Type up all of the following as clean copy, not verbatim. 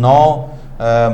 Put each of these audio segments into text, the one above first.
9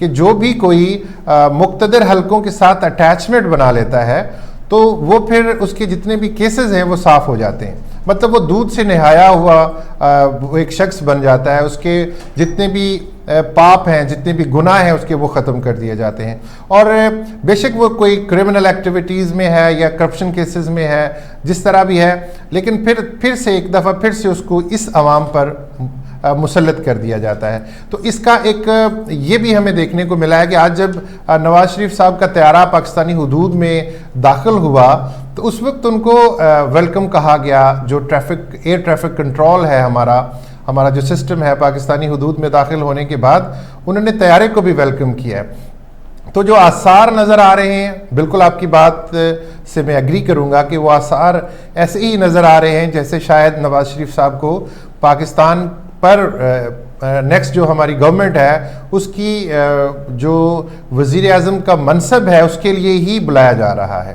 کہ جو بھی کوئی مقتدر حلقوں کے ساتھ اٹیچمنٹ بنا لیتا ہے تو وہ پھر اس کے جتنے بھی کیسز ہیں وہ صاف ہو جاتے ہیں، مطلب وہ دودھ سے نہایا ہوا وہ ایک شخص بن جاتا ہے، اس کے جتنے بھی پاپ ہیں، جتنے بھی گناہ ہیں اس کے وہ ختم کر دیے جاتے ہیں۔ اور بے شک وہ کوئی کرمنل ایکٹیویٹیز میں ہے یا کرپشن کیسز میں ہے، جس طرح بھی ہے، لیکن پھر سے ایک دفعہ پھر سے اس کو اس عوام پر مسلط کر دیا جاتا ہے۔ تو اس کا ایک یہ بھی ہمیں دیکھنے کو ملا ہے کہ آج جب نواز شریف صاحب کا طیارہ پاکستانی حدود میں داخل ہوا تو اس وقت ان کو ویلکم کہا گیا، جو ایئر ٹریفک کنٹرول ہے ہمارا جو سسٹم ہے پاکستانی حدود میں داخل ہونے کے بعد، انہوں نے طیارے کو بھی ویلکم کیا ہے۔ تو جو آثار نظر آ رہے ہیں، بالکل آپ کی بات سے میں ایگری کروں گا کہ وہ آثار ایسے ہی نظر آ رہے ہیں جیسے شاید نواز شریف صاحب کو پاکستان پر نیکسٹ جو ہماری گورنمنٹ ہے اس کی جو وزیر اعظم کا منصب ہے اس کے لیے ہی بلایا جا رہا ہے۔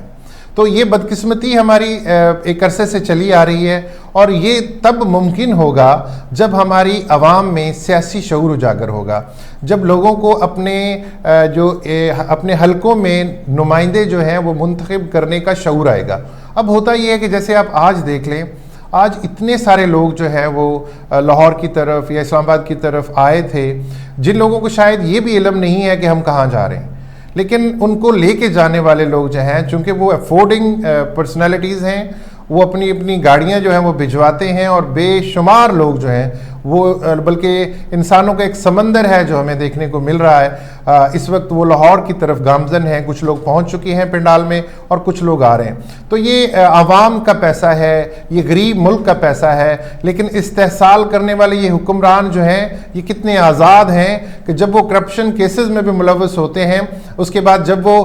تو یہ بدقسمتی ہماری ایک عرصے سے چلی آ رہی ہے، اور یہ تب ممکن ہوگا جب ہماری عوام میں سیاسی شعور اجاگر ہوگا، جب لوگوں کو اپنے حلقوں میں نمائندے جو ہیں وہ منتخب کرنے کا شعور آئے گا۔ اب ہوتا یہ ہے کہ جیسے آپ آج دیکھ لیں، آج اتنے سارے لوگ جو ہیں وہ لاہور کی طرف یا اسلام آباد کی طرف آئے تھے، جن لوگوں کو شاید یہ بھی علم نہیں ہے کہ ہم کہاں جا رہے ہیں، لیکن ان کو لے کے جانے والے لوگ جو ہیں، چونکہ وہ افورڈنگ پرسنالٹیز ہیں، وہ اپنی گاڑیاں جو ہیں وہ بھجواتے ہیں، اور بے شمار لوگ جو ہیں وہ بلکہ انسانوں کا ایک سمندر ہے جو ہمیں دیکھنے کو مل رہا ہے۔ اس وقت وہ لاہور کی طرف گامزن ہیں، کچھ لوگ پہنچ چکے ہیں پنڈال میں اور کچھ لوگ آ رہے ہیں۔ تو یہ عوام کا پیسہ ہے، یہ غریب ملک کا پیسہ ہے، لیکن استحصال کرنے والے یہ حکمران جو ہیں یہ کتنے آزاد ہیں کہ جب وہ کرپشن کیسز میں بھی ملوث ہوتے ہیں، اس کے بعد جب وہ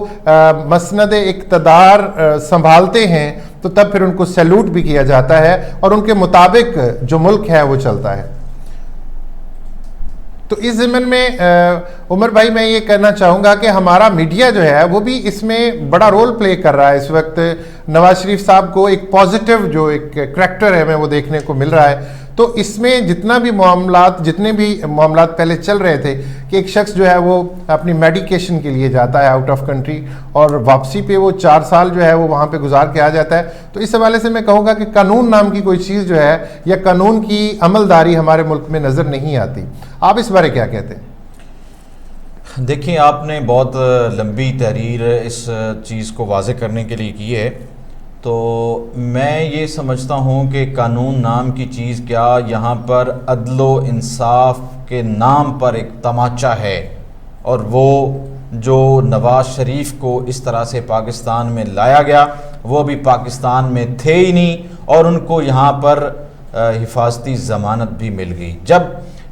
مسند اقتدار سنبھالتے ہیں تو تب پھر ان کو سیلوٹ بھی کیا جاتا ہے، اور ان کے مطابق جو ملک ہے وہ چلتا ہے۔ تو اس ضمن میں عمر بھائی میں یہ کہنا چاہوں گا کہ ہمارا میڈیا جو ہے وہ بھی اس میں بڑا رول پلے کر رہا ہے۔ اس وقت نواز شریف صاحب کو ایک پازیٹیو جو ایک کریکٹر ہے ہمیں وہ دیکھنے کو مل رہا ہے۔ تو اس میں جتنے بھی معاملات پہلے چل رہے تھے کہ ایک شخص جو ہے وہ اپنی میڈیکیشن کے لیے جاتا ہے آؤٹ آف کنٹری، اور واپسی پہ وہ 4 سال جو ہے وہ وہاں پہ گزار کے آ جاتا ہے، تو اس حوالے سے میں کہوں گا کہ قانون نام کی کوئی چیز جو ہے یا قانون کی عملداری ہمارے ملک میں نظر نہیں آتی۔ آپ اس بارے کیا کہتے ہیں؟ دیکھیں، آپ نے بہت لمبی تحریر اس چیز کو واضح کرنے کے لیے کی ہے، تو میں یہ سمجھتا ہوں کہ قانون نام کی چیز کیا، یہاں پر عدل و انصاف کے نام پر ایک تماچا ہے، اور وہ جو نواز شریف کو اس طرح سے پاکستان میں لایا گیا وہ بھی پاکستان میں تھے ہی نہیں، اور ان کو یہاں پر حفاظتی ضمانت بھی مل گئی۔ جب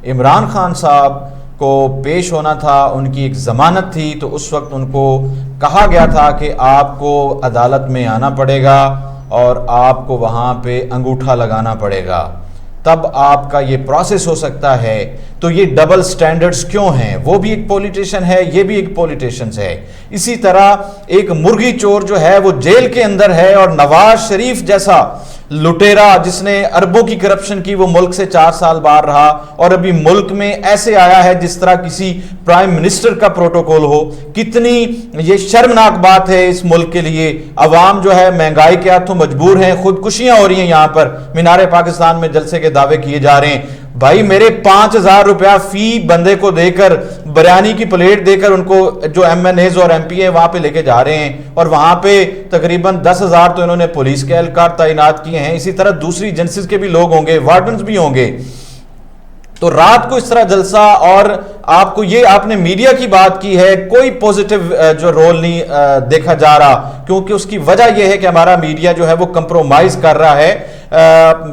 عمران خان صاحب کو پیش ہونا تھا، ان کی ایک ضمانت تھی، تو اس وقت ان کو کہا گیا تھا کہ آپ کو عدالت میں آنا پڑے گا اور آپ کو وہاں پہ انگوٹھا لگانا پڑے گا، تب آپ کا یہ پروسیس ہو سکتا ہے۔ تو یہ ڈبل سٹینڈرڈز کیوں ہیں؟ وہ بھی ایک پولیٹیشن ہے، یہ بھی ایک پولیٹیشنز ہے۔ اسی طرح ایک مرغی چور جو ہے وہ جیل کے اندر ہے، اور نواز شریف جیسا لٹیرا جس نے اربوں کی کرپشن کی وہ ملک سے 4 سال باہر رہا، اور ابھی ملک میں ایسے آیا ہے جس طرح کسی پرائم منسٹر کا پروٹوکول ہو۔ کتنی یہ شرمناک بات ہے اس ملک کے لیے۔ عوام جو ہے مہنگائی کے ہاتھوں مجبور ہیں، خودکشیاں ہو رہی ہیں، یہاں پر مینار پاکستان میں جلسے کے دعوے کیے جا رہے ہیں۔ بھائی میرے 5000 روپیہ فی بندے کو دے کر، بریانی کی پلیٹ دے کر ان کو جو ایم این ایز اور ایم پی اے وہاں پہ لے کے جا رہے ہیں، اور وہاں پہ تقریباً 10,000 تو انہوں نے پولیس کے اہلکار تعینات کیے ہیں۔ اسی طرح دوسری ایجنسیز کے بھی لوگ ہوں گے، وارڈنز بھی ہوں گے۔ تو رات کو اس طرح جلسہ، اور آپ نے میڈیا کی بات کی ہے، کوئی پوزیٹیو جو رول نہیں دیکھا جا رہا، کیونکہ اس کی وجہ یہ ہے کہ ہمارا میڈیا جو ہے وہ کمپرومائز کر رہا ہے،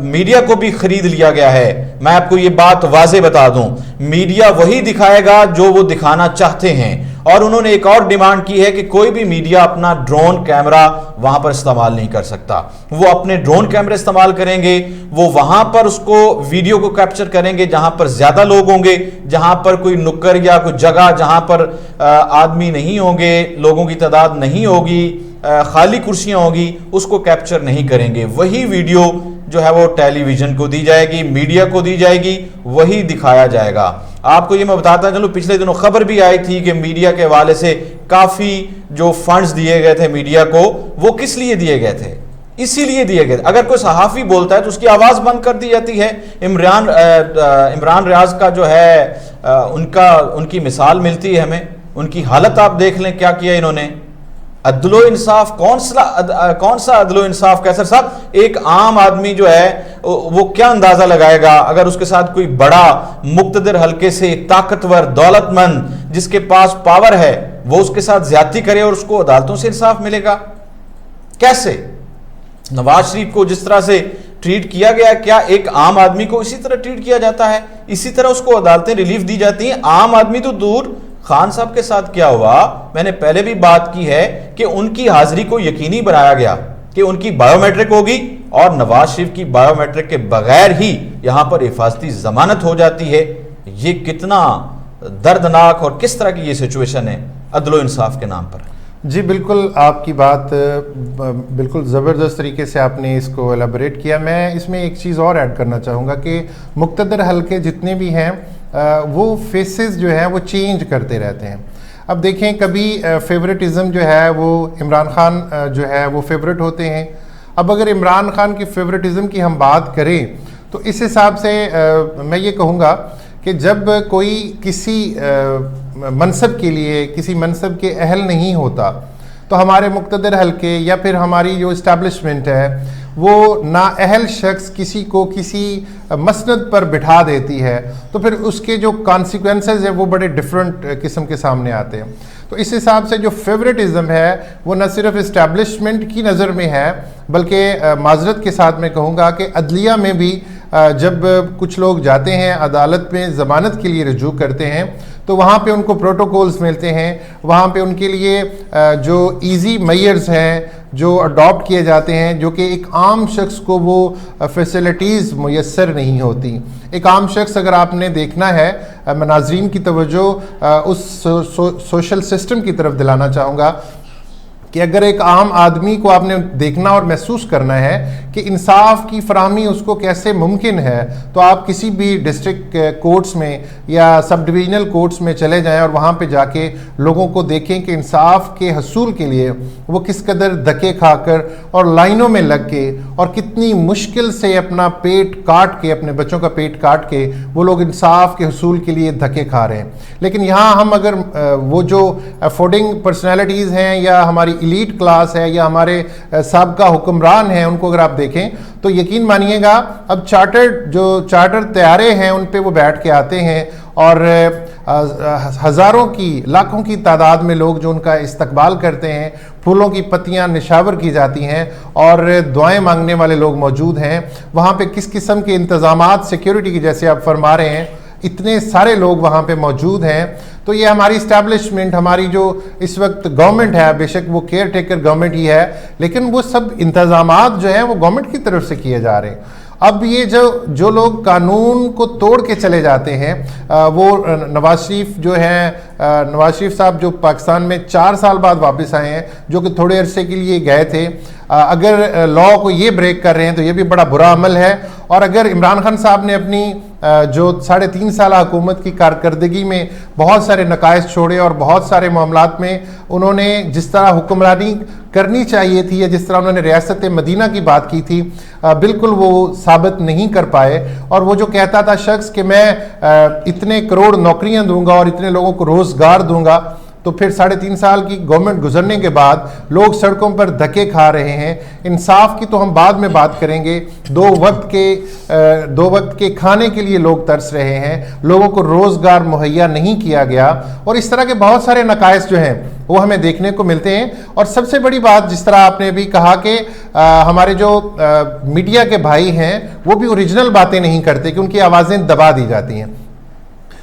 میڈیا کو بھی خرید لیا گیا ہے۔ میں آپ کو یہ بات واضح بتا دوں، میڈیا وہی دکھائے گا جو وہ دکھانا چاہتے ہیں، اور انہوں نے ایک اور ڈیمانڈ کی ہے کہ کوئی بھی میڈیا اپنا ڈرون کیمرہ وہاں پر استعمال نہیں کر سکتا۔ وہ اپنے ڈرون کیمرے استعمال کریں گے، وہ وہاں پر اس کو ویڈیو کو کیپچر کریں گے جہاں پر زیادہ لوگ ہوں گے، جہاں پر کوئی نکر یا کوئی جگہ جہاں پر آدمی نہیں ہوں گے، لوگوں کی تعداد نہیں ہوگی، خالی کرسیاں ہوگی، اس کو کیپچر نہیں کریں گے۔ وہی ویڈیو جو ہے وہ ٹیلی ویژن کو دی جائے گی, میڈیا کو دی جائے گی, وہی دکھایا جائے گا. آپ کو یہ میں بتاتا چلوں, پچھلے دنوں خبر بھی آئی تھی کہ میڈیا کے حوالے سے کافی جو فنڈز دیے گئے تھے میڈیا کو, وہ کس لیے دیے گئے تھے؟ اسی لیے دیے گئے. اگر کوئی صحافی بولتا ہے تو اس کی آواز بند کر دی جاتی ہے. عمران ریاض کا جو ہے ان کی مثال ملتی ہے ہمیں. ان کی حالت آپ دیکھ لیں کیا کیا انہوں نے. عدل و انصاف, کون سا عدل و انصاف کیسر صاحب؟ ایک عام آدمی جو ہے وہ کیا اندازہ لگائے گا اگر اس کے ساتھ کوئی بڑا مقتدر حلقے سے طاقتور دولت مند جس کے پاس پاور ہے وہ اس کے ساتھ زیادتی کرے اور اس کو عدالتوں سے انصاف ملے گا؟ کیسے؟ نواز شریف کو جس طرح سے ٹریٹ کیا گیا, کیا ایک عام آدمی کو اسی طرح ٹریٹ کیا جاتا ہے؟ اسی طرح اس کو عدالتیں ریلیف دی جاتی ہیں. عام آدمی تو دور, خان صاحب کے ساتھ کیا ہوا, میں نے پہلے بھی بات کی ہے کہ ان کی حاضری کو یقینی بنایا گیا کہ ان کی بائیو میٹرک ہوگی, اور نواز شریف کی بائیو میٹرک کے بغیر ہی یہاں پر حفاظتی ضمانت ہو جاتی ہے. یہ کتنا دردناک اور کس طرح کی یہ سچویشن ہے عدل و انصاف کے نام پر. جی بالکل, آپ کی بات بالکل زبردست طریقے سے آپ نے اس کو ایلیبریٹ کیا. میں اس میں ایک چیز اور ایڈ کرنا چاہوں گا کہ مقتدر حلقے جتنے بھی ہیں وہ فیسز جو ہیں وہ چینج کرتے رہتے ہیں. اب دیکھیں, کبھی فیوریٹزم جو ہے وہ عمران خان جو ہے وہ فیوریٹ ہوتے ہیں. اب اگر عمران خان کی فیوریٹزم کی ہم بات کریں تو اس حساب سے میں یہ کہوں گا کہ جب کوئی کسی منصب کے لیے کسی منصب کے اہل نہیں ہوتا تو ہمارے مقتدر حلقے یا پھر ہماری جو اسٹیبلشمنٹ ہے وہ نااہل شخص کسی کو کسی مسند پر بٹھا دیتی ہے, تو پھر اس کے جو کانسیکوینسز ہیں وہ بڑے ڈیفرنٹ قسم کے سامنے آتے ہیں. تو اس حساب سے جو فیوریٹزم ہے وہ نہ صرف اسٹیبلشمنٹ کی نظر میں ہے بلکہ معذرت کے ساتھ میں کہوں گا کہ عدلیہ میں بھی جب کچھ لوگ جاتے ہیں عدالت میں ضمانت کے لیے رجوع کرتے ہیں تو وہاں پہ ان کو پروٹوکولز ملتے ہیں, وہاں پہ ان کے لیے جو ایزی میئرز ہیں جو اڈاپٹ کیے جاتے ہیں, جو کہ ایک عام شخص کو وہ فیسلٹیز میسر نہیں ہوتی. ایک عام شخص, اگر آپ نے دیکھنا ہے, میں ناظرین کی توجہ اس سوشل سسٹم کی طرف دلانا چاہوں گا کہ اگر ایک عام آدمی کو آپ نے دیکھنا اور محسوس کرنا ہے کہ انصاف کی فراہمی اس کو کیسے ممکن ہے, تو آپ کسی بھی ڈسٹرکٹ کورٹس میں یا سب ڈویژنل کورٹس میں چلے جائیں اور وہاں پہ جا کے لوگوں کو دیکھیں کہ انصاف کے حصول کے لیے وہ کس قدر دھکے کھا کر اور لائنوں میں لگ کے اور کتنی مشکل سے اپنا پیٹ کاٹ کے, اپنے بچوں کا پیٹ کاٹ کے وہ لوگ انصاف کے حصول کے لیے دھکے کھا رہے ہیں. لیکن یہاں ہم اگر وہ جو افورڈنگ پرسنالٹیز ہیں یا ہماری ایلیٹ کلاس ہے یا ہمارے سابقہ حکمران ہیں ان کو اگر آپ دیکھیں تو یقین مانیے گا اب چارٹر طیارے ہیں ان پہ وہ بیٹھ کے آتے ہیں اور ہزاروں کی لاکھوں کی تعداد میں لوگ جو ان کا استقبال کرتے ہیں, پھولوں کی پتیاں نشاور کی جاتی ہیں اور دعائیں مانگنے والے لوگ موجود ہیں. وہاں پہ کس قسم کے انتظامات سیکیورٹی کی جیسے آپ فرما رہے ہیں, اتنے سارے لوگ وہاں پہ موجود ہیں. تو یہ ہماری اسٹیبلشمنٹ, ہماری جو اس وقت گورنمنٹ ہے, بے شک وہ کیئر ٹیکر گورنمنٹ ہی ہے, لیکن وہ سب انتظامات جو ہیں وہ گورنمنٹ کی طرف سے کیے جا رہے ہیں. اب یہ جو لوگ قانون کو توڑ کے چلے جاتے ہیں, وہ نواز شریف جو ہیں, نواز شریف صاحب جو پاکستان میں 4 سال بعد واپس آئے ہیں, جو کہ تھوڑے عرصے کے لیے گئے تھے, اگر لا کو یہ بریک کر رہے ہیں تو یہ بھی بڑا برا عمل ہے. اور اگر عمران خان صاحب نے اپنی جو 3.5 سالہ حکومت کی کارکردگی میں بہت سارے نقائص چھوڑے اور بہت سارے معاملات میں انہوں نے جس طرح حکمرانی کرنی چاہیے تھی یا جس طرح انہوں نے ریاست مدینہ کی بات کی تھی, بالکل وہ ثابت نہیں کر پائے. اور وہ جو کہتا تھا شخص کہ میں اتنے کروڑ نوکریاں دوں گا اور اتنے لوگوں کو روزگار دوں گا, تو پھر 3.5 سال کی گورنمنٹ گزرنے کے بعد لوگ سڑکوں پر دھکے کھا رہے ہیں. انصاف کی تو ہم بعد میں بات کریں گے, 2 وقت کے کھانے کے لیے لوگ ترس رہے ہیں, لوگوں کو روزگار مہیا نہیں کیا گیا, اور اس طرح کے بہت سارے نقائص جو ہیں وہ ہمیں دیکھنے کو ملتے ہیں. اور سب سے بڑی بات, جس طرح آپ نے بھی کہا کہ ہمارے جو میڈیا کے بھائی ہیں وہ بھی اوریجنل باتیں نہیں کرتے کہ ان کی آوازیں دبا دی جاتی ہیں.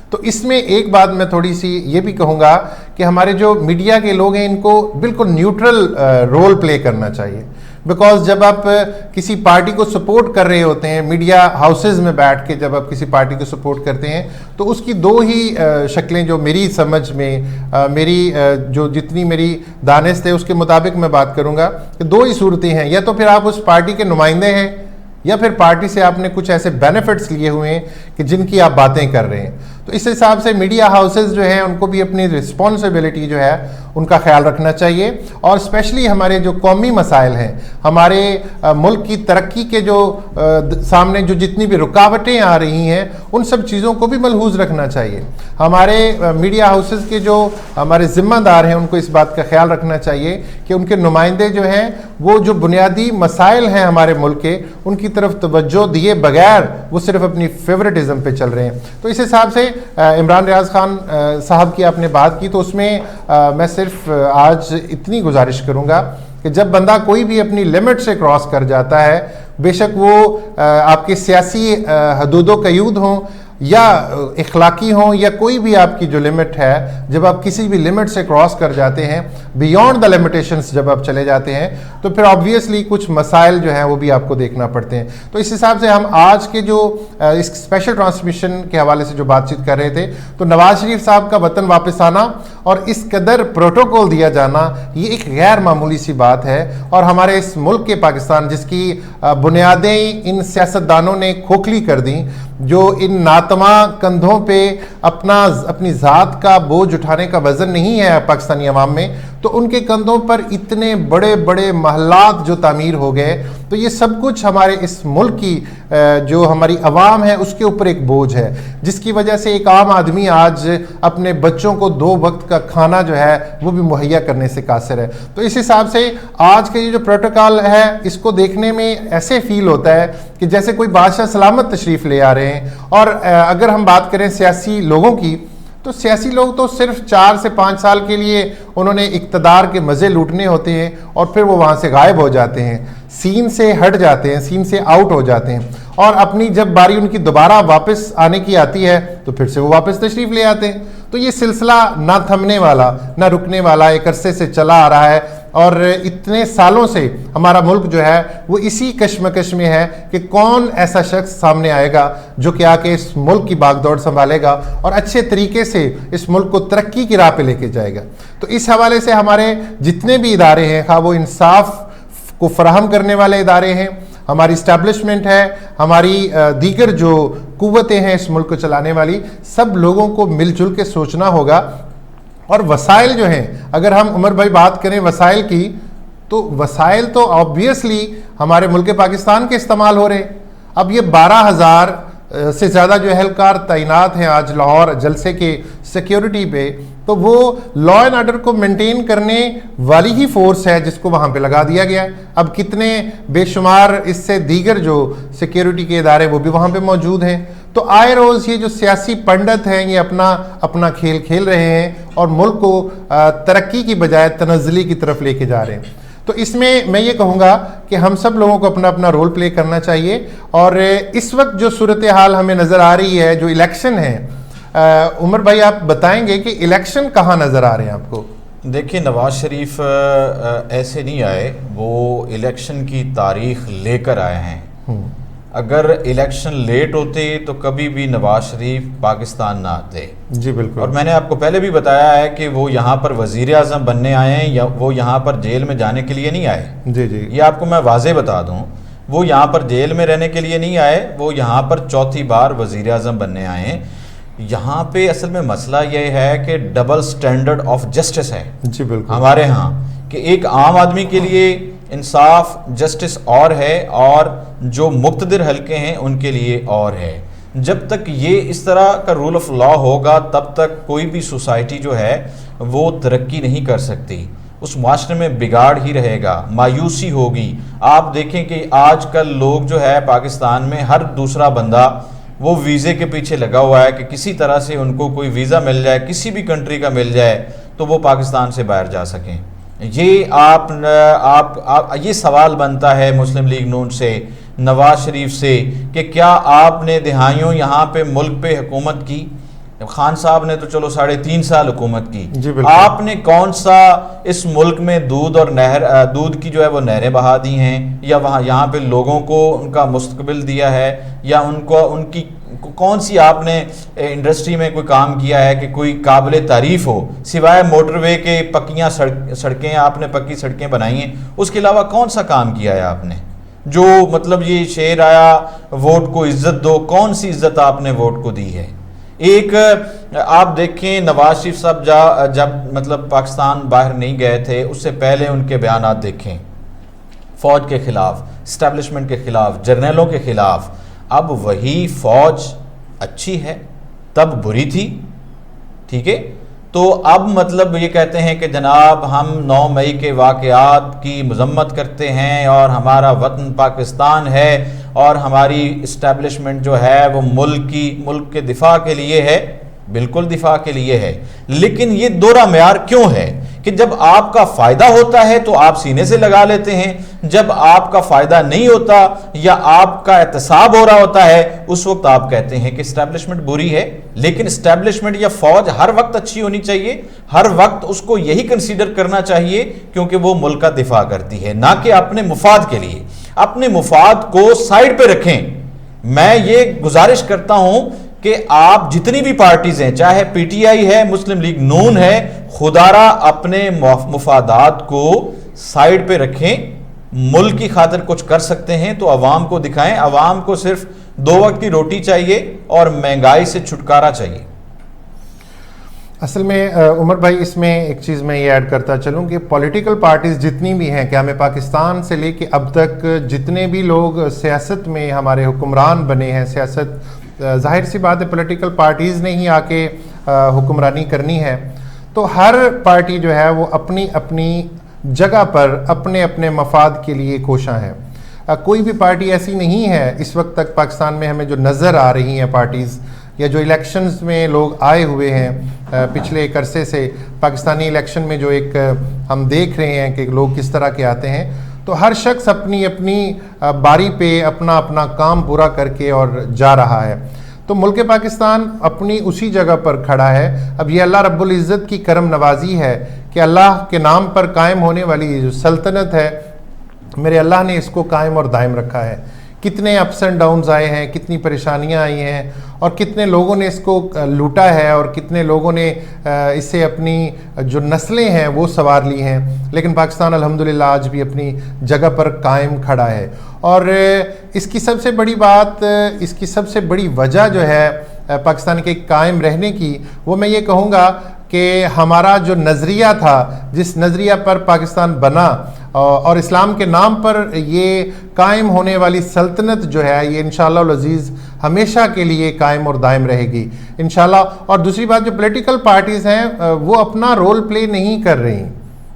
تو اس میں ایک بات میں تھوڑی سی یہ بھی کہوں گا کہ ہمارے جو میڈیا کے لوگ ہیں ان کو بالکل نیوٹرل رول پلے کرنا چاہیے. بیکاز جب آپ کسی پارٹی کو سپورٹ کر رہے ہوتے ہیں, میڈیا ہاؤسز میں بیٹھ کے جب آپ کسی پارٹی کو سپورٹ کرتے ہیں, تو اس کی 2 ہی شکلیں جو میری سمجھ میں, میری جو جتنی میری دانست ہے اس کے مطابق میں بات کروں گا کہ 2 ہی صورتیں ہیں. یا تو پھر آپ اس پارٹی کے نمائندے ہیں یا پھر پارٹی سے آپ نے کچھ ایسے بینیفٹس لیے ہوئے ہیں کہ جن کی آپ باتیں کر رہے ہیں. تو اس حساب سے میڈیا ہاؤسز جو ہیں ان کو بھی اپنی رسپانسبلٹی جو ہے ان کا خیال رکھنا چاہیے, اور اسپیشلی ہمارے جو قومی مسائل ہیں, ہمارے ملک کی ترقی کے جو سامنے جو جتنی بھی رکاوٹیں آ رہی ہیں ان سب چیزوں کو بھی ملحوظ رکھنا چاہیے. ہمارے میڈیا ہاؤسز کے جو ہمارے ذمہ دار ہیں ان کو اس بات کا خیال رکھنا چاہیے کہ ان کے نمائندے جو ہیں وہ جو بنیادی مسائل ہیں ہمارے ملک کے ان کی طرف توجہ دیے بغیر وہ صرف اپنی فیوریٹزم پہ چل رہے ہیں. تو اس حساب سے عمران ریاض خان صاحب کی آپ نے بات کی, تو اس میں میں صرف آج اتنی گزارش کروں گا کہ جب بندہ کوئی بھی اپنی لمٹ سے کراس کر جاتا ہے, بے شک وہ آپ کے سیاسی حدود و قیود ہوں یا اخلاقی ہوں یا کوئی بھی آپ کی جو لمٹ ہے, جب آپ کسی بھی لمٹ سے کراس کر جاتے ہیں, بیونڈ دا لمیٹیشنز جب آپ چلے جاتے ہیں, تو پھر آبویسلی کچھ مسائل جو ہیں وہ بھی آپ کو دیکھنا پڑتے ہیں. تو اس حساب سے ہم آج کے جو اس اسپیشل ٹرانسمیشن کے حوالے سے جو بات چیت کر رہے تھے, تو نواز شریف صاحب کا وطن واپس آنا اور اس قدر پروٹوکول دیا جانا یہ ایک غیر معمولی سی بات ہے, اور ہمارے اس ملک کے پاکستان جس کی بنیادیں ان سیاستدانوں نے کھوکھلی کر دیں, جو ان ناتواں کندھوں پہ اپنی ذات کا بوجھ اٹھانے کا وزن نہیں ہے پاکستانی عوام میں, تو ان کے کندھوں پر اتنے بڑے بڑے محلات جو تعمیر ہو گئے, تو یہ سب کچھ ہمارے اس ملک کی جو ہماری عوام ہے اس کے اوپر ایک بوجھ ہے, جس کی وجہ سے ایک عام آدمی آج اپنے بچوں کو 2 وقت کا کھانا جو ہے وہ بھی مہیا کرنے سے قاصر ہے. تو اس حساب سے آج کے یہ جو پروٹوکول ہے اس کو دیکھنے میں ایسے فیل ہوتا ہے کہ جیسے کوئی بادشاہ سلامت تشریف لے آ رہے ہیں. اور اگر ہم بات کریں سیاسی لوگوں کی, تو سیاسی لوگ تو صرف 4 سے 5 سال کے لیے انہوں نے اقتدار کے مزے لوٹنے ہوتے ہیں اور پھر وہ وہاں سے غائب ہو جاتے ہیں, سین سے ہٹ جاتے ہیں, سین سے آؤٹ ہو جاتے ہیں, اور اپنی جب باری ان کی دوبارہ واپس آنے کی آتی ہے تو پھر سے وہ واپس تشریف لے آتے ہیں. تو یہ سلسلہ نہ تھمنے والا نہ رکنے والا ایک عرصے سے چلا آ رہا ہے, اور اتنے سالوں سے ہمارا ملک جو ہے وہ اسی کشمکش میں ہے کہ کون ایسا شخص سامنے آئے گا جو کہ آ کے اس ملک کی باغ دوڑ سنبھالے گا اور اچھے طریقے سے اس ملک کو ترقی کی راہ پہ لے کے جائے گا. تو اس حوالے سے ہمارے جتنے بھی ادارے ہیں, خواہ وہ انصاف کو فراہم کرنے والے ادارے ہیں, ہماری اسٹیبلشمنٹ ہے, ہماری دیگر جو قوتیں ہیں اس ملک کو چلانے والی, سب لوگوں کو مل جل کے سوچنا ہوگا. اور وسائل جو ہیں, اگر ہم عمر بھائی بات کریں وسائل کی, تو وسائل تو آبویسلی ہمارے ملک پاکستان کے استعمال ہو رہے ہیں. اب یہ 12,000 سے زیادہ جو اہلکار تعینات ہیں آج لاہور جلسے کے سیکیورٹی پہ, تو وہ لا اینڈ آرڈر کو مینٹین کرنے والی ہی فورس ہے جس کو وہاں پہ لگا دیا گیا ہے. اب کتنے بے شمار اس سے دیگر جو سیکیورٹی کے ادارے وہ بھی وہاں پہ موجود ہیں. تو آئے روز یہ جو سیاسی پنڈت ہیں یہ اپنا کھیل کھیل رہے ہیں اور ملک کو ترقی کی بجائے تنزلی کی طرف لے کے جا رہے ہیں. تو اس میں یہ کہوں گا کہ ہم سب لوگوں کو اپنا رول پلے کرنا چاہیے. اور اس وقت جو صورتحال ہمیں نظر آ رہی ہے, جو الیکشن ہے, عمر بھائی آپ بتائیں گے کہ الیکشن کہاں نظر آ رہے ہیں آپ کو؟ دیکھیے نواز شریف ایسے نہیں آئے, وہ الیکشن کی تاریخ لے کر آئے ہیں. اگر الیکشن لیٹ ہوتے تو کبھی بھی نواز شریف پاکستان نہ آتے. جی بالکل. اور میں نے آپ کو پہلے بھی بتایا ہے کہ وہ یہاں پر وزیر اعظم بننے آئے ہیں, یا وہ یہاں پر جیل میں جانے کے لیے نہیں آئے. جی جی, یہ آپ کو میں واضح بتا دوں, وہ یہاں پر جیل میں رہنے کے لیے نہیں آئے, وہ یہاں پر چوتھی بار وزیر اعظم بننے آئے ہیں. یہاں پہ اصل میں مسئلہ یہ ہے کہ ڈبل سٹینڈرڈ آف جسٹس ہے. جی بالکل. ہمارے ہاں کہ ایک عام آدمی کے لیے انصاف جسٹس اور ہے, اور جو مقتدر حلقے ہیں ان کے لیے اور ہے. جب تک یہ اس طرح کا رول آف لا ہوگا تب تک کوئی بھی سوسائٹی جو ہے وہ ترقی نہیں کر سکتی. اس معاشرے میں بگاڑ ہی رہے گا, مایوسی ہوگی. آپ دیکھیں کہ آج کل لوگ جو ہے پاکستان میں ہر دوسرا بندہ وہ ویزے کے پیچھے لگا ہوا ہے کہ کسی طرح سے ان کو کوئی ویزا مل جائے, کسی بھی کنٹری کا مل جائے تو وہ پاکستان سے باہر جا سکیں. یہ یہ سوال بنتا ہے مسلم لیگ نون سے, نواز شریف سے, کہ کیا آپ نے دہائیوں یہاں پہ ملک پہ حکومت کی؟ خان صاحب نے تو چلو 3.5 سال حکومت کی. آپ نے کون سا اس ملک میں دودھ کی جو ہے وہ نہریں بہا دی ہیں, یا یہاں پہ لوگوں کو ان کا مستقبل دیا ہے, یا ان کی کون سی آپ نے انڈسٹری میں کوئی کام کیا ہے کہ کوئی قابل تعریف ہو, سوائے موٹر وے کے پکیاں سڑکیں آپ نے پکی سڑکیں بنائی ہیں, اس کے علاوہ کون سا کام کیا ہے آپ نے؟ جو مطلب یہ شعر آیا ووٹ کو عزت دو، کون سی عزت آپ نے ووٹ کو دی ہے؟ ایک آپ دیکھیں نواز شریف صاحب جب مطلب پاکستان باہر نہیں گئے تھے، اس سے پہلے ان کے بیانات دیکھیں، فوج کے خلاف، اسٹیبلشمنٹ کے خلاف، جرنیلوں کے خلاف. اب وہی فوج اچھی ہے، تب بری تھی، ٹھیک ہے. تو اب مطلب یہ کہتے ہیں کہ جناب ہم 9 مئی کے واقعات کی مذمت کرتے ہیں اور ہمارا وطن پاکستان ہے اور ہماری اسٹیبلشمنٹ جو ہے وہ ملک کے دفاع کے لیے ہے. بالکل دفاع کے لیے ہے، لیکن یہ دوہرا معیار کیوں ہے کہ جب آپ کا فائدہ ہوتا ہے تو آپ سینے سے لگا لیتے ہیں، جب آپ کا فائدہ نہیں ہوتا یا آپ کا احتساب ہو رہا ہوتا ہے اس وقت آپ کہتے ہیں کہ اسٹیبلشمنٹ بری ہے. لیکن اسٹیبلشمنٹ یا فوج ہر وقت اچھی ہونی چاہیے، ہر وقت اس کو یہی کنسیڈر کرنا چاہیے کیونکہ وہ ملک کا دفاع کرتی ہے، نہ کہ اپنے مفاد کے لیے. اپنے مفاد کو سائڈ پہ رکھیں. میں یہ گزارش کرتا ہوں کہ آپ جتنی بھی پارٹیز ہیں، چاہے پی ٹی آئی ہے، مسلم لیگ نون ہے، خدارا اپنے مفادات کو سائڈ پہ رکھیں. ملک کی خاطر کچھ کر سکتے ہیں تو عوام کو دکھائیں. عوام کو صرف 2 وقت کی روٹی چاہیے اور مہنگائی سے چھٹکارا چاہیے. اصل میں عمر بھائی اس میں ایک چیز میں یہ ایڈ کرتا چلوں کہ پولیٹیکل پارٹیز جتنی بھی ہیں، کہ ہمیں پاکستان سے لے کے اب تک جتنے بھی لوگ سیاست میں ہمارے حکمران بنے ہیں، سیاست ظاہر سی بات ہے پولیٹیکل پارٹیز نے ہی آ کے حکمرانی کرنی ہے، تو ہر پارٹی جو ہے وہ اپنی اپنی جگہ پر اپنے اپنے مفاد کے لیے کوشاں ہے. کوئی بھی پارٹی ایسی نہیں ہے اس وقت تک پاکستان میں ہمیں جو نظر آ رہی ہیں پارٹیز، یا جو الیکشنز میں لوگ آئے ہوئے ہیں پچھلے ایک عرصے سے پاکستانی الیکشن میں جو ایک ہم دیکھ رہے ہیں کہ لوگ کس طرح کے آتے ہیں، تو ہر شخص اپنی اپنی باری پہ اپنا اپنا کام پورا کر کے اور جا رہا ہے. تو ملک پاکستان اپنی اسی جگہ پر کھڑا ہے. اب یہ اللہ رب العزت کی کرم نوازی ہے کہ اللہ کے نام پر قائم ہونے والی جو سلطنت ہے، میرے اللہ نے اس کو قائم اور دائم رکھا ہے. کتنے اپس اینڈ ڈاؤنز آئے ہیں، کتنی پریشانیاں آئی ہیں، اور کتنے لوگوں نے اس کو لوٹا ہے، اور کتنے لوگوں نے اس سے اپنی جو نسلیں ہیں وہ سنوار لی ہیں. لیکن پاکستان الحمدللہ آج بھی اپنی جگہ پر قائم کھڑا ہے. اور اس کی سب سے بڑی بات، اس کی سب سے بڑی وجہ جو ہے پاکستان کے قائم رہنے کی، وہ میں یہ کہوں گا کہ ہمارا جو نظریہ تھا، جس نظریہ پر پاکستان بنا، اور اسلام کے نام پر یہ قائم ہونے والی سلطنت جو ہے یہ انشاءاللہ العزیز ہمیشہ کے لیے قائم اور دائم رہے گی انشاءاللہ. اور دوسری بات، جو پولیٹیکل پارٹیز ہیں وہ اپنا رول پلے نہیں کر رہی،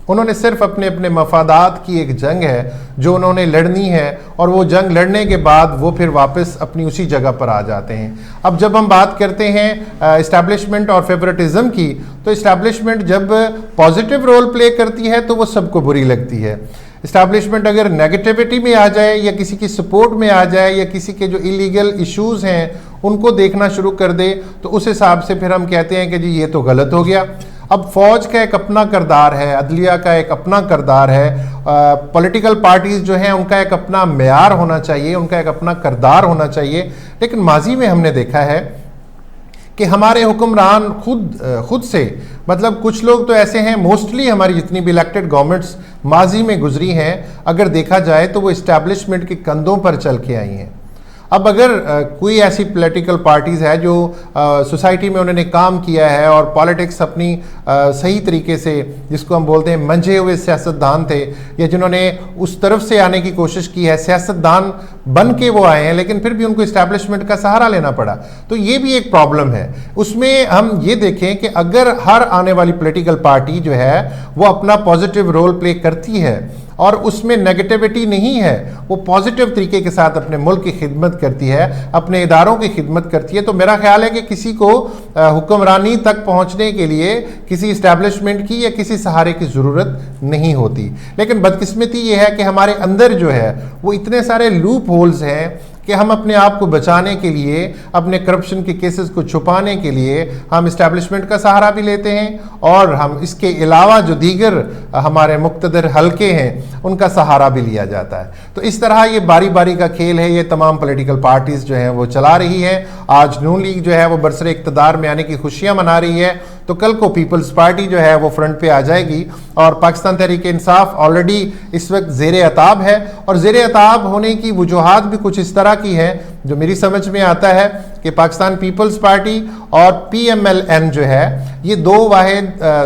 انہوں نے صرف اپنے اپنے مفادات کی ایک جنگ ہے جو انہوں نے لڑنی ہے، اور وہ جنگ لڑنے کے بعد وہ پھر واپس اپنی اسی جگہ پر آ جاتے ہیں. اب جب ہم بات کرتے ہیں اسٹیبلشمنٹ اور فیورٹزم کی، تو اسٹیبلشمنٹ جب پازیٹیو رول پلے کرتی ہے تو وہ سب کو بری لگتی ہے. اسٹیبلشمنٹ اگر نیگیٹیوٹی میں آ جائے یا کسی کی سپورٹ میں آ جائے یا کسی کے جو ایلیگل ایشوز ہیں ان کو دیکھنا شروع کر دے، تو اس حساب سے پھر ہم کہتے ہیں کہ جی یہ تو غلط ہو گیا. اب فوج کا ایک اپنا کردار ہے، عدلیہ کا ایک اپنا کردار ہے، پولیٹیکل پارٹیز جو ہیں ان کا ایک اپنا معیار ہونا چاہیے، ان کا ایک اپنا کردار ہونا چاہیے. لیکن ماضی میں ہم نے دیکھا ہے کہ ہمارے حکمران خود سے، مطلب کچھ لوگ تو ایسے ہیں، موسٹلی ہماری جتنی بھی الیکٹڈ گورنمنٹس ماضی میں گزری ہیں، اگر دیکھا جائے تو وہ اسٹیبلشمنٹ کے کندھوں پر چل کے آئی ہیں. اب اگر کوئی ایسی پولیٹیکل پارٹیز ہے جو سوسائٹی میں انہوں نے کام کیا ہے اور پالیٹکس اپنی صحیح طریقے سے، جس کو ہم بولتے ہیں منجھے ہوئے سیاستدان تھے، یا جنہوں نے اس طرف سے آنے کی کوشش کی ہے، سیاستدان بن کے وہ آئے ہیں لیکن پھر بھی ان کو اسٹیبلشمنٹ کا سہارا لینا پڑا، تو یہ بھی ایک پرابلم ہے. اس میں ہم یہ دیکھیں کہ اگر ہر آنے والی پولیٹیکل پارٹی جو ہے وہ اپنا پازیٹیو رول پلے کرتی ہے اور اس میں نیگیٹیوٹی نہیں ہے، وہ پازیٹیو طریقے کے ساتھ اپنے ملک کی خدمت کرتی ہے، اپنے اداروں کی خدمت کرتی ہے، تو میرا خیال ہے کہ کسی کو حکمرانی تک پہنچنے کے لیے کسی اسٹیبلشمنٹ کی یا کسی سہارے کی ضرورت نہیں ہوتی. لیکن بدقسمتی یہ ہے کہ ہمارے اندر جو ہے وہ اتنے سارے لوپ ہولز ہیں کہ ہم اپنے آپ کو بچانے کے لیے، اپنے کرپشن کے کیسز کو چھپانے کے لیے ہم اسٹیبلشمنٹ کا سہارا بھی لیتے ہیں، اور ہم اس کے علاوہ جو دیگر ہمارے مقتدر حلقے ہیں ان کا سہارا بھی لیا جاتا ہے. تو اس طرح یہ باری باری کا کھیل ہے، یہ تمام پولیٹیکل پارٹیز جو ہیں وہ چلا رہی ہیں. آج نون لیگ جو ہے وہ برسر اقتدار میں آنے کی خوشیاں منا رہی ہے، تو کل کو پیپلز پارٹی جو ہے وہ فرنٹ پہ آ جائے گی. اور پاکستان تحریک انصاف آلریڈی اس وقت زیر عتاب ہے, اور زیر عتاب ہونے کی وجوہات بھی کچھ اس طرح کی ہیں جو میری سمجھ میں آتا ہے کہ پاکستان پیپلز پارٹی اور PMLN جو ہے یہ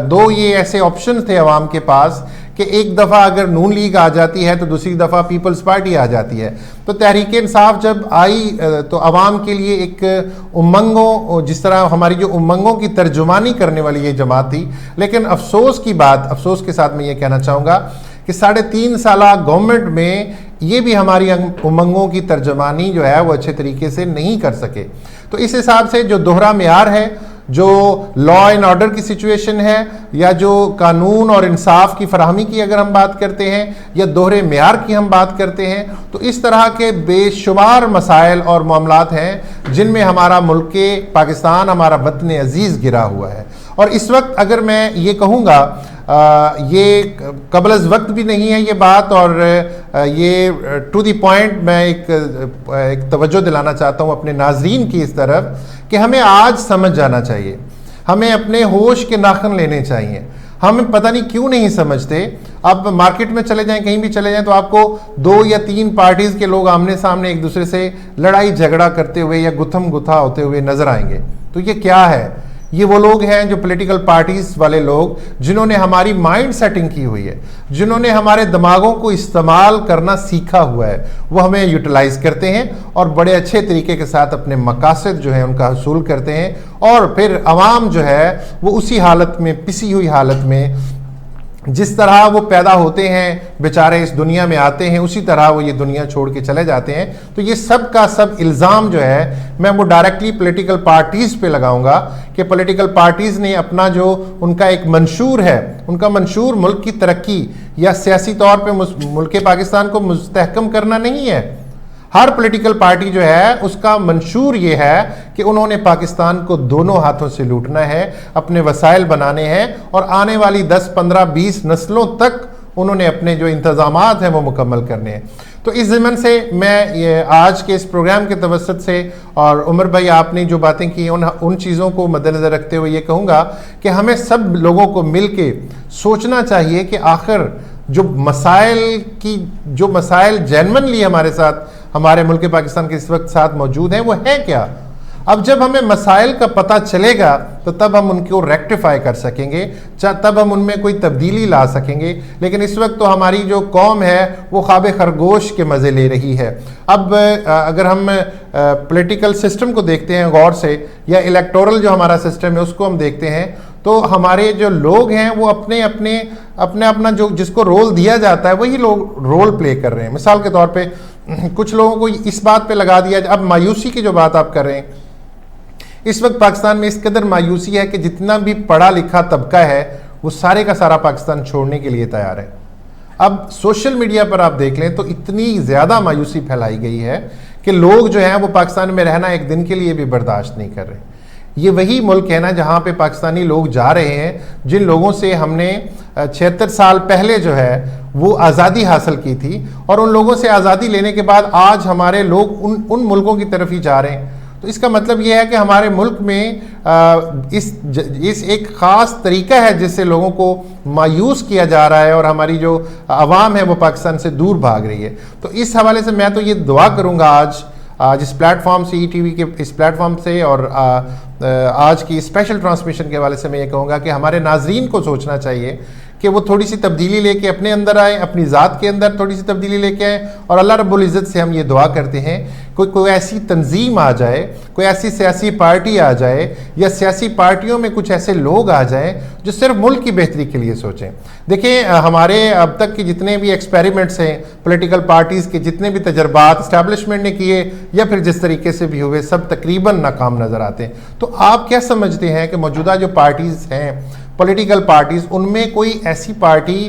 دو یہ ایسے آپشن تھے عوام کے پاس کہ ایک دفعہ اگر نون لیگ آ جاتی ہے تو دوسری دفعہ پیپلز پارٹی آ جاتی ہے. تو تحریک انصاف جب آئی تو عوام کے لیے ایک امنگوں, جس طرح ہماری جو امنگوں کی ترجمانی کرنے والی یہ جماعت تھی. لیکن افسوس کی بات, افسوس کے ساتھ میں یہ کہنا چاہوں گا کہ 3.5 سالہ گورنمنٹ میں یہ بھی ہماری امنگوں کی ترجمانی جو ہے وہ اچھے طریقے سے نہیں کر سکے. تو اس حساب سے جو دوہرا معیار ہے, جو لا اینڈ آرڈر کی سچویشن ہے, یا جو قانون اور انصاف کی فراہمی کی اگر ہم بات کرتے ہیں, یا دوہرے معیار کی ہم بات کرتے ہیں, تو اس طرح کے بے شمار مسائل اور معاملات ہیں جن میں ہمارا ملک پاکستان, ہمارا وطن عزیز گرا ہوا ہے. اور اس وقت اگر میں یہ کہوں گا, یہ قبل از وقت بھی نہیں ہے یہ بات, اور یہ ٹو دی پوائنٹ میں ایک توجہ دلانا چاہتا ہوں اپنے ناظرین کی اس طرف کہ ہمیں آج سمجھ جانا چاہیے, ہمیں اپنے ہوش کے ناخن لینے چاہیے. ہم پتہ نہیں کیوں نہیں سمجھتے. اب مارکیٹ میں چلے جائیں, کہیں بھی چلے جائیں, تو آپ کو 2 یا 3 پارٹیز کے لوگ آمنے سامنے ایک دوسرے سے لڑائی جھگڑا کرتے ہوئے یا گتھم گتھا ہوتے ہوئے نظر آئیں گے. تو یہ کیا ہے؟ یہ وہ لوگ ہیں جو پولیٹیکل پارٹیز والے لوگ جنہوں نے ہماری مائنڈ سیٹنگ کی ہوئی ہے, جنہوں نے ہمارے دماغوں کو استعمال کرنا سیکھا ہوا ہے. وہ ہمیں یوٹیلائز کرتے ہیں اور بڑے اچھے طریقے کے ساتھ اپنے مقاصد جو ہیں ان کا حصول کرتے ہیں, اور پھر عوام جو ہے وہ اسی حالت میں, پسی ہوئی حالت میں, جس طرح وہ پیدا ہوتے ہیں بیچارے اس دنیا میں آتے ہیں, اسی طرح وہ یہ دنیا چھوڑ کے چلے جاتے ہیں. تو یہ سب کا سب الزام جو ہے میں وہ ڈائریکٹلی پولیٹیکل پارٹیز پہ لگاؤں گا کہ پولیٹیکل پارٹیز نے اپنا جو ان کا ایک منشور ہے, ان کا منشور ملک کی ترقی یا سیاسی طور پہ ملک پاکستان کو مستحکم کرنا نہیں ہے. ہر پولیٹیکل پارٹی جو ہے اس کا منشور یہ ہے کہ انہوں نے پاکستان کو دونوں ہاتھوں سے لوٹنا ہے, اپنے وسائل بنانے ہیں, اور آنے والی 10, 15, 20 نسلوں تک انہوں نے اپنے جو انتظامات ہیں وہ مکمل کرنے ہیں. تو اس ضمن سے میں یہ آج کے اس پروگرام کے توسط سے, اور عمر بھائی آپ نے جو باتیں کی ان چیزوں کو مد نظر رکھتے ہوئے یہ کہوں گا کہ ہمیں سب لوگوں کو مل کے سوچنا چاہیے کہ آخر جو مسائل جینونلی ہمارے ساتھ, ہمارے ملک پاکستان کے اس وقت ساتھ موجود ہیں, وہ ہے کیا. اب جب ہمیں مسائل کا پتہ چلے گا تو تب ہم ان کو ریکٹیفائی کر سکیں گے, تب ہم ان میں کوئی تبدیلی لا سکیں گے. لیکن اس وقت تو ہماری جو قوم ہے وہ خواب خرگوش کے مزے لے رہی ہے. اب اگر ہم پولیٹیکل سسٹم کو دیکھتے ہیں غور سے, یا الیکٹورل جو ہمارا سسٹم ہے اس کو ہم دیکھتے ہیں, تو ہمارے جو لوگ ہیں وہ اپنا جو جس کو رول دیا جاتا ہے وہی لوگ رول پلے کر رہے ہیں. مثال کے طور پہ کچھ لوگوں کو اس بات پہ لگا دیا. اب مایوسی کی جو بات آپ کر رہے ہیں, اس وقت پاکستان میں اس قدر مایوسی ہے کہ جتنا بھی پڑھا لکھا طبقہ ہے وہ سارے کا سارا پاکستان چھوڑنے کے لیے تیار ہے. اب سوشل میڈیا پر آپ دیکھ لیں تو اتنی زیادہ مایوسی پھیلائی گئی ہے کہ لوگ جو ہیں وہ پاکستان میں رہنا ایک دن کے لیے بھی برداشت نہیں کر رہے. یہ وہی ملک ہے نا جہاں پہ پاکستانی لوگ جا رہے ہیں جن لوگوں سے ہم نے 76 سال پہلے جو ہے وہ آزادی حاصل کی تھی, اور ان لوگوں سے آزادی لینے کے بعد آج ہمارے لوگ ان ملکوں کی طرف ہی جا رہے ہیں. تو اس کا مطلب یہ ہے کہ ہمارے ملک میں اس ایک خاص طریقہ ہے جس سے لوگوں کو مایوس کیا جا رہا ہے, اور ہماری جو عوام ہے وہ پاکستان سے دور بھاگ رہی ہے. تو اس حوالے سے میں تو یہ دعا کروں گا آج اس پلیٹ فارم سے, ETV کے اس پلیٹ فارم سے, اور آج کی اسپیشل ٹرانسمیشن کے حوالے سے میں یہ کہوں گا کہ ہمارے ناظرین کو سوچنا چاہیے کہ وہ تھوڑی سی تبدیلی لے کے اپنے اندر آئیں, اپنی ذات کے اندر تھوڑی سی تبدیلی لے کے آئیں. اور اللہ رب العزت سے ہم یہ دعا کرتے ہیں کوئی ایسی تنظیم آ جائے, کوئی ایسی سیاسی پارٹی آ جائے, یا سیاسی پارٹیوں میں کچھ ایسے لوگ آ جائیں جو صرف ملک کی بہتری کے لیے سوچیں. دیکھیں ہمارے اب تک کے جتنے بھی ایکسپیریمنٹس ہیں, پولیٹیکل پارٹیز کے جتنے بھی تجربات اسٹیبلشمنٹ نے کیے یا پھر جس طریقے سے بھی ہوئے, سب تقریباً ناکام نظر آتے ہیں. تو آپ کیا سمجھتے ہیں کہ موجودہ جو پارٹیز ہیں, پولیٹیکل پارٹیز, ان میں کوئی ایسی پارٹی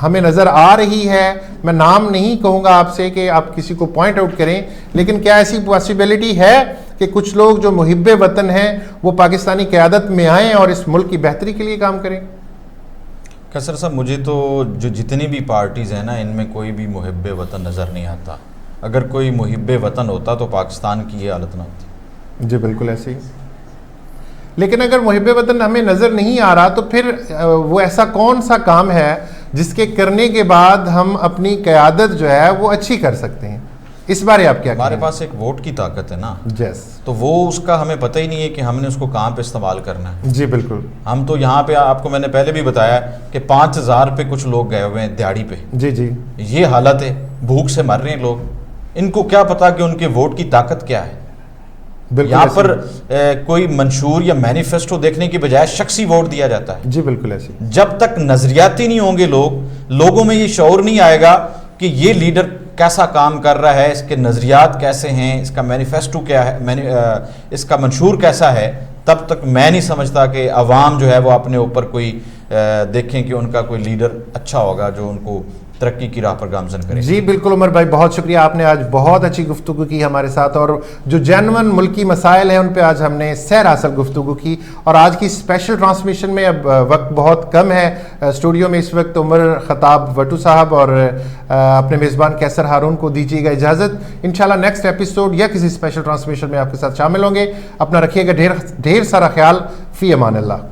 ہمیں نظر آ رہی ہے؟ میں نام نہیں کہوں گا آپ سے کہ آپ کسی کو پوائنٹ آؤٹ کریں, لیکن کیا ایسی پاسبلٹی ہے کہ کچھ لوگ جو محب وطن ہیں وہ پاکستانی قیادت میں آئیں اور اس ملک کی بہتری کے لیے کام کریں؟ قیصر صاحب, مجھے تو جو جتنی بھی پارٹیز ہیں نا, ان میں کوئی بھی محب وطن نظر نہیں آتا. اگر کوئی محب وطن ہوتا تو پاکستان کی یہ حالت نہ ہوتی. جی بالکل ایسے ہی. لیکن اگر محب وطن ہمیں نظر نہیں آ رہا تو پھر وہ ایسا کون سا کام ہے جس کے کرنے کے بعد ہم اپنی قیادت جو ہے وہ اچھی کر سکتے ہیں؟ اس بارے آپ کیا کہیں؟ ہمارے پاس ایک ووٹ کی طاقت ہے نا، جیس، تو وہ اس کا ہمیں پتہ ہی نہیں ہے کہ ہم نے اس کو کہاں پہ استعمال کرنا ہے۔ جی بالکل، ہم تو یہاں پہ آپ کو میں نے پہلے بھی بتایا کہ 5000 پہ کچھ لوگ گئے ہوئے ہیں دیہڑی پہ، جی جی یہ حالت ہے، بھوک سے مر رہے ہیں لوگ، ان کو کیا پتا کہ ان کے ووٹ کی طاقت کیا ہے؟ بالکل یہاں پر کوئی منشور یا مینیفیسٹو دیکھنے کی بجائے شخصی ووٹ دیا جاتا ہے۔ جی بالکل ایسی، جب تک نظریاتی نہیں ہوں گے لوگوں میں یہ شعور نہیں آئے گا کہ یہ لیڈر کیسا کام کر رہا ہے، اس کے نظریات کیسے ہیں، اس کا مینیفیسٹو کیا ہے، اس کا منشور کیسا ہے، تب تک میں نہیں سمجھتا کہ عوام جو ہے وہ اپنے اوپر کوئی دیکھیں کہ ان کا کوئی لیڈر اچھا ہوگا جو ان کو ترقی کی راہ پر گامزن کرے۔ جی بالکل عمر بھائی، بہت شکریہ، آپ نے آج بہت اچھی گفتگو کی ہمارے ساتھ، اور جو جینون ملکی مسائل ہیں ان پہ آج ہم نے سیر اصل گفتگو کی۔ اور آج کی اسپیشل ٹرانسمیشن میں اب وقت بہت کم ہے، اسٹوڈیو میں اس وقت عمر خطاب وٹو صاحب اور اپنے میزبان کیسر ہارون کو دیجیے گا اجازت۔ انشاءاللہ نیکسٹ ایپیسوڈ یا کسی اسپیشل ٹرانسمیشن میں آپ کے ساتھ شامل ہوں گے۔ اپنا رکھیے گا ڈھیر سارا خیال، فی امان اللہ۔